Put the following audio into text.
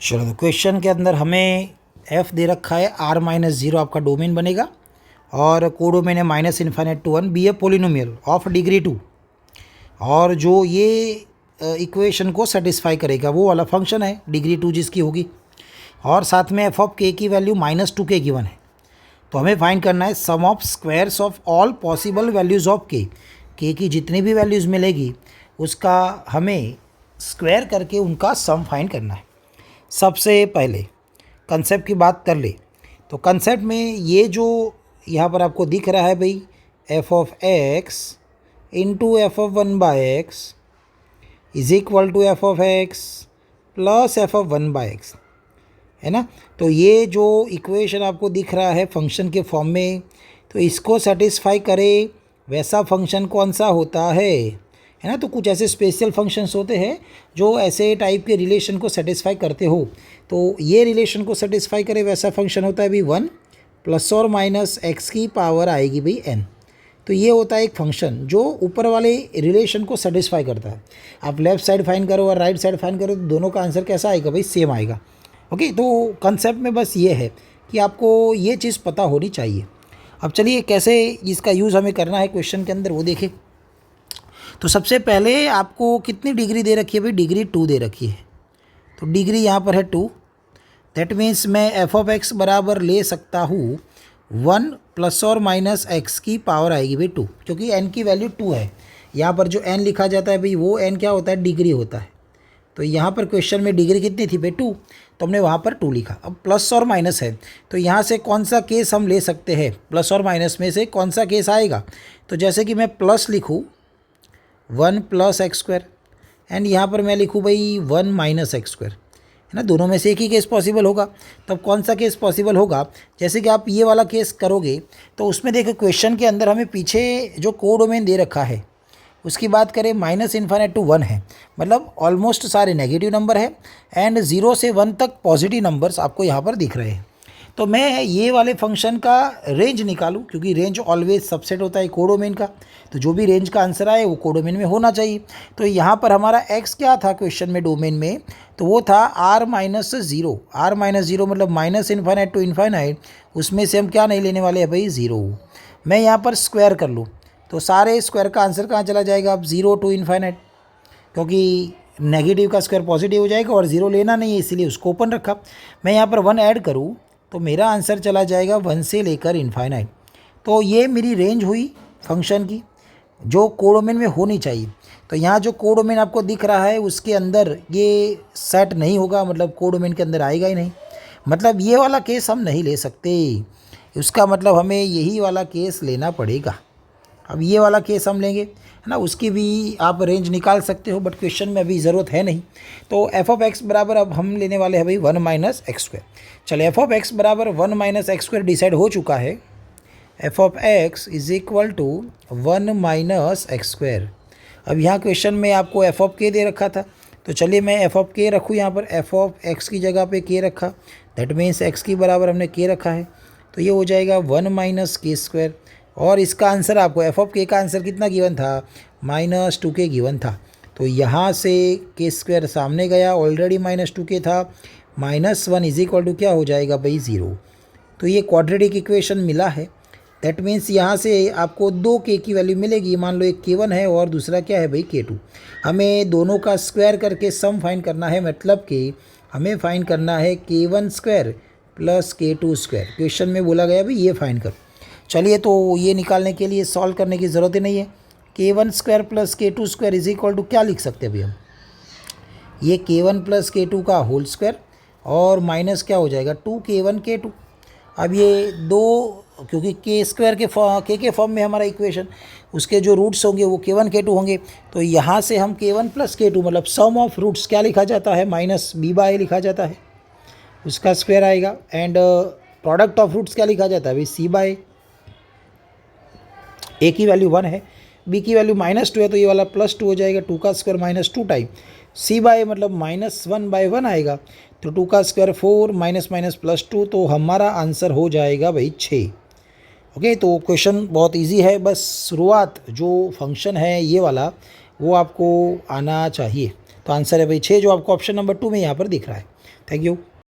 चलो, तो क्वेश्चन के अंदर हमें f दे रखा है, r-0 आपका डोमेन बनेगा और कोडोमेन है -∞ to 1, be a polynomial of degree 2। और जो ये इक्वेशन को सेटिस्फाई करेगा वो वाला फंक्शन है डिग्री 2 जिसकी होगी, और साथ में एफ ऑफ के की वैल्यू -2k गिवन है। तो हमें फाइंड करना है sum of squares of all possible values of K की जितनी भी वैल्यूज़ मिलेगी उसका हमें स्क्वायर करके उनका सम फाइंड करना है। सबसे पहले कंसेप्ट की बात कर ले, तो कंसेप्ट में ये जो यहाँ पर आपको दिख रहा है भाई, f of x into f of 1/x is equal to f of x plus f of 1/x, है ना। तो ये जो इक्वेशन आपको दिख रहा है फंक्शन के फॉर्म में, तो इसको सेटिस्फाई करे वैसा फंक्शन कौन सा होता है ना। तो कुछ ऐसे स्पेशल फंक्शंस होते हैं जो ऐसे टाइप के रिलेशन को सेटिस्फाई करते हो, तो ये रिलेशन को सेटिस्फाई करे वैसा फंक्शन होता है भाई 1 ± x की पावर आएगी भाई n। तो ये होता है एक फंक्शन जो ऊपर वाले रिलेशन को सेटिस्फाई करता है। आप लेफ्ट साइड फाइंड करो और राइट साइड फाइंड करो तो दोनों का आंसर कैसा आएगा भाई, सेम आएगा। ओके, तो कंसेप्ट में बस ये है कि आपको ये चीज़ पता होनी चाहिए। अब चलिए कैसे इसका यूज़ हमें करना है क्वेश्चन के अंदर वो देखें। तो सबसे पहले आपको कितनी डिग्री दे रखी है भाई, डिग्री 2 दे रखी है। तो डिग्री यहाँ पर है 2, दैट मीन्स मैं एफ ऑफ एक्स बराबर ले सकता हूँ 1 ± x की पावर आएगी भाई 2, क्योंकि n की वैल्यू 2 है। यहाँ पर जो n लिखा जाता है भाई वो n क्या होता है, डिग्री होता है। तो यहाँ पर क्वेश्चन में डिग्री कितनी थी भाई 2, तो हमने वहाँ पर 2 लिखा। अब प्लस और माइनस है तो यहाँ से कौन सा केस हम ले सकते हैं, प्लस और माइनस में से कौन सा केस आएगा। तो जैसे कि मैं प्लस लिखूँ 1 + x² एंड यहाँ पर मैं लिखूँ भाई 1 - x², है ना। दोनों में से एक ही केस पॉसिबल होगा। तब कौन सा केस पॉसिबल होगा, जैसे कि आप ये वाला केस करोगे तो उसमें देखो क्वेश्चन के अंदर हमें पीछे जो कोडोमेन दे रखा है उसकी बात करें -∞ to 1 है, मतलब ऑलमोस्ट सारे नेगेटिव नंबर है एंड 0 से 1 तक पॉजिटिव नंबर्स आपको यहाँ पर दिख रहे हैं। तो मैं ये वाले फंक्शन का रेंज निकालूं, क्योंकि रेंज ऑलवेज सबसेट होता है कोडोमेन का, तो जो भी रेंज का आंसर आए वो कोडोमेन में होना चाहिए। तो यहाँ पर हमारा x क्या था क्वेश्चन में डोमेन में, तो वो था r-0। r-0 मतलब -∞ to ∞, उसमें से हम क्या नहीं लेने वाले हैं भाई, 0। मैं यहाँ पर स्क्वायर कर लूँ तो सारे स्क्वायर का आंसर कहाँ चला जाएगा, अब 0 to ∞, क्योंकि नेगेटिव का स्क्वायर पॉजिटिव हो जाएगा और 0 लेना नहीं है इसीलिए उसको ओपन रखा। मैं यहाँ पर 1 ऐड करूँ तो मेरा आंसर चला जाएगा 1 से लेकर ∞। तो ये मेरी रेंज हुई फंक्शन की जो कोडोमेन में होनी चाहिए। तो यहाँ जो कोडोमेन आपको दिख रहा है उसके अंदर ये सेट नहीं होगा, मतलब कोडोमेन के अंदर आएगा ही नहीं, मतलब ये वाला केस हम नहीं ले सकते। उसका मतलब हमें यही वाला केस लेना पड़ेगा। अब ये वाला केस हम लेंगे, है ना। उसकी भी आप रेंज निकाल सकते हो बट क्वेश्चन में अभी ज़रूरत है नहीं। तो एफ ऑफ एक्स बराबर अब हम लेने वाले हैं भाई 1 - x²। चलिए एफ ऑफ एक्स बराबर 1 - x² डिसाइड हो चुका है। F of x is equal to 1 - x²। अब यहाँ क्वेश्चन में आपको एफ ऑफ के दे रखा था, तो चलिए मैं एफ ऑफ के रखूँ यहाँ पर, एफ ऑफ एक्स की जगह पे के रखा, दैट मीन्स एक्स की बराबर हमने के रखा है, तो ये हो जाएगा 1 - k²। और इसका आंसर आपको एफ ऑफ के का आंसर कितना गिवन था, -2k गिवन था। तो यहाँ से k² सामने गया, ऑलरेडी -2k था, -1 इज इक्वल टू क्या हो जाएगा भाई 0। तो ये क्वाड्रेटिक इक्वेशन मिला है, दैट मीन्स यहाँ से आपको 2k की वैल्यू मिलेगी। मान लो एक k1 है और दूसरा क्या है भाई k2। हमें दोनों का स्क्वायर करके सम फाइंड करना है, मतलब कि हमें फाइंड करना है k1² + k2²। क्वेश्चन में बोला गया भाई ये फाइंड करो। चलिए, तो ये निकालने के लिए सॉल्व करने की ज़रूरत ही नहीं है। k1² + k2² is equal to क्या लिख सकते हैं अभी हम, ये k1 + k2 का होल स्क्वायर और माइनस क्या हो जाएगा 2k1 k2। अब ये दो, क्योंकि k² के फॉर्म में हमारा इक्वेशन, उसके जो रूट्स होंगे वो k1 k2 होंगे, तो यहाँ से हम k1 + k2 मतलब सम ऑफ रूट्स क्या लिखा जाता है, -b/a लिखा जाता है, उसका स्क्वायर आएगा। एंड प्रोडक्ट ऑफ रूट्स क्या लिखा जाता है भाई, c/a। a की वैल्यू 1 है, b की वैल्यू -2 है, तो ये वाला +2 हो जाएगा, 2 का स्क्वायर -2 टाइम c/a मतलब -1/1 आएगा, तो 2 का स्क्वायर 4 -+2, तो हमारा आंसर हो जाएगा भाई 6। ओके, तो क्वेश्चन बहुत इजी है, बस शुरुआत जो फंक्शन है ये वाला वो आपको आना चाहिए। तो आंसर है भाई 6, जो आपको ऑप्शन नंबर 2 में यहाँ पर दिख रहा है। Thank you.